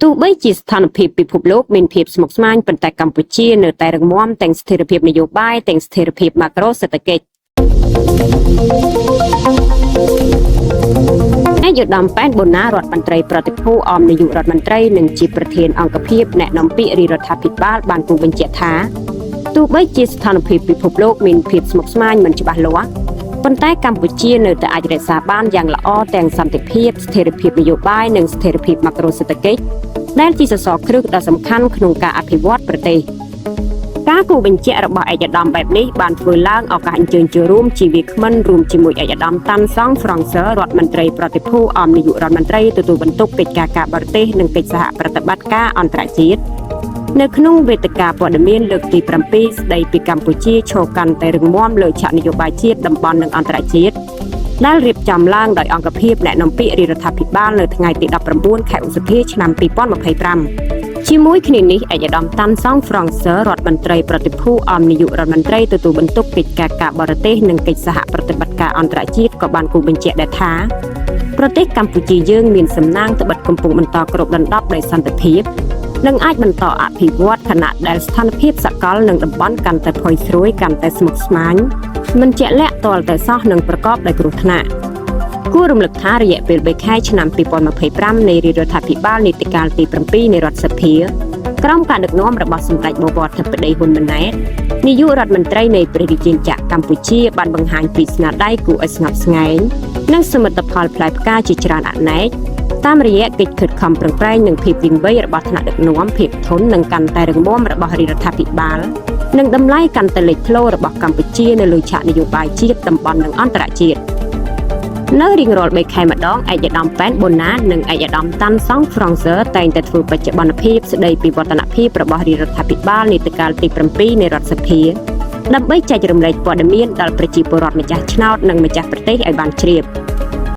ទោះបីជាស្ថានភាពពិភពលោកមានភាពស្មុគស្មាញប៉ុន្តែកម្ពុជានៅតែរឹងមាំទាំងស្ថិរភាពនយោបាយទាំងស្ថិរភាពម៉ាក្រូសេដ្ឋកិច្ចនាយកឧត្តមប៉ែនបូណារដ្ឋមន្ត្រីប្រតិភូអមនាយករដ្ឋមន្ត្រីនិងជាប្រធានអង្គភិបអ្នកនាំពាក្យរាជរដ្ឋាភិបាលបានគូបញ្ជាក់ថាទោះបីជាស្ថានភាពពិភពលោកមានភាពស្មុគស្មាញមិនច្បាស់លាស់ប៉ុន្តែកម្ពុជានៅតែអាចរក្សាបានយ៉ាងល្អទាំងសន្តិភាពស្ថិរភាពនយោបាយនិងស្ថិរភាពម៉ាក្រូសេដ្ឋកិច្ចដែលជាសសរគ្រឹះដ៏សំខាន់ក្នុងការអភិវឌ្ឍប្រទេសការគូបញ្ជាក់របស់ឯកឧត្តមបែបនេះបានធ្វើឡើងឱកាសអញ្ជើញចូលរួមជាវាគ្មិនរួមជាមួយឯកឧត្តមតាន់សង់ហ្វ្រង់សឺរដ្ឋមន្ត្រីប្រតិភូអមនាយករដ្ឋមន្ត្រីទទួលបន្ទុកកិច្ចការការបរទេសនិងកិច្ចសហប្រតិបត្តិការអន្តរជាតិនៅក្នុងវេទិកាព័ត៌មានលើកទី7ស្ដីពីកម្ពុជាឈរកាន់តែរឹងមាំលើឆាកនយោបាយជាតិតំបន់និងអន្តរជាតិដែលរៀបចំឡើងដោយអង្គភិបអ្នកនាំពាក្យរាជរដ្ឋាភិបាលនៅថ្ងៃទី19ខែឧសភាឆ្នាំ2025ជាមួយគ្នានេះឯកឧត្តមតាន់សង់ហ្វ្រង់សឺរដ្ឋមន្ត្រីប្រតិភូអមនាយករដ្ឋមន្ត្រីទទួលបន្ទុកកិច្ចការការបរទេសនិងកិច្ចសហប្រតិបត្តិការអន្តរជាតិក៏បានគូបញ្ជាក់ដែរថាប្រទេសកម្ពុជាយើងមានសំណាងត្បិតកំពុងបន្តគ្របដណ្ដប់ដោយសន្តិភាពនិងអាចបន្តអភិវឌ្ឍខណៈដែលស្ថានភាពសកលនិងតំបន់កាន់តែផុយស្រួយកាន់តែស្មុគស្មាញមិនជាក់លាក់ទាល់តែសោះនិងប្រកបដោយគ្រោះថ្នាក់គួររំលឹកថារយៈពេល3ខែឆ្នាំ2025នៃរាជរដ្ឋាភិបាលនីតិកាលទី7នៃរដ្ឋសភាក្រោមការដឹកនាំរបស់សម្ដេចបវរធិបតីហ៊ុនម៉ាណែតនាយករដ្ឋមន្ត្រីនៃព្រះរាជាណាចក្រកម្ពុជាបានបង្ហាញពីស្នាដៃគួរឲ្យស្ងប់ស្ងាញ់និងសមិទ្ធផលផ្លែផ្កាជាច្រើនអនេកតាមរយៈកិច្ចខិតខំប្រឹងប្រែងនិងភាពវិវ័យរបស់ថ្នាក់ដឹកនាំភាពធន់និងកាន់តែរឹងមាំរបស់រាជរដ្ឋាភិបាលនិងតម្លៃកាន់តែលេចធ្លោរបស់កម្ពុជានៅលើឆាកនយោបាយជាតិតំបន់និងអន្តរជាតិនៅរៀងរាល់3ខែម្ដងឯកឧត្តមប៉ែនបូណានិងឯកឧត្តមតាន់សង់ហ្វ្រង់សឺតែងតែធ្វើបច្ចុប្បន្នភាពស្ដីពីវឌ្ឍនភាពរបស់រាជរដ្ឋាភិបាលនីតិកាលទី7នៃរដ្ឋសភាដើម្បីចែករំលែកព័ត៌មានដល់ប្រជាពលរដ្ឋម្ចាស់ឆ្នោតនិងម្ចាស់ប្រទេសឲ្យបានជ្រាប